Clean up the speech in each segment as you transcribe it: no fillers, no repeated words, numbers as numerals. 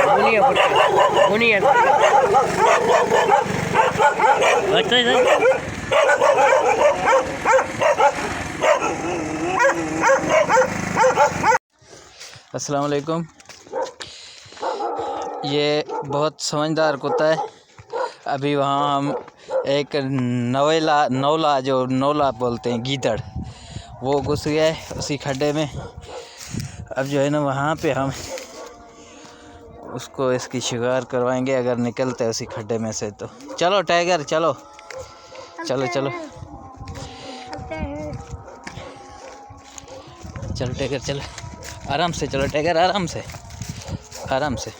बुनिया पड़ता बुनिया अच्छा है। अस्सलाम वालेकुम। ये बहुत समझदार कुत्ता है। अभी वहाँ हम एक नौला जो नौला बोलते हैं गीदड़, वो घुस गया है उसी खड्डे में। अब जो है ना वहाँ पे हम उसको इसकी शिकार करवाएंगे अगर निकलते हैं उसी खड्डे में से तो। चलो टाइगर चलो चलो चलो चलो टाइगर चलो, आराम से चलो टाइगर, आराम से आराम से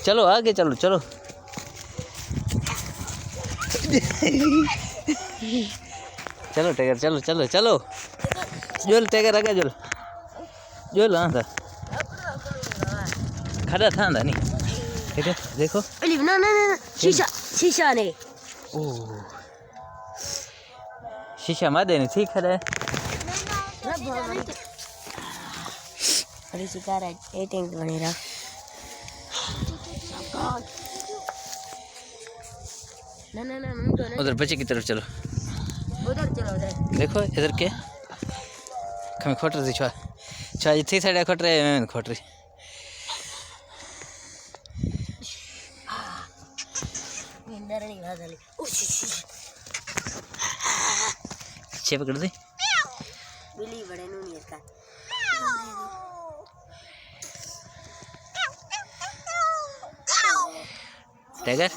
चलो, आगे चलो चलो चलो टाइगर चलो चलो चलो जोल टाइगर आगे जोल जोल। हाँ था खड़ा था नहीं ठीक है। देखो ना ना ना शीशा शीशा नहीं, ओह शीशा मार देनी ठीक है। अरे शिकार है ये टैंक बने रहा। ना ना ना उधर बच्चे की तरफ चलो, उधर चलो उधर देखो इधर के कमी खोट रही छुआ छुआ इतनी साइड खोट रहे खोट रही पीछे पकड़ दी बिल्ली बड़े नूनी इसका टाइगर।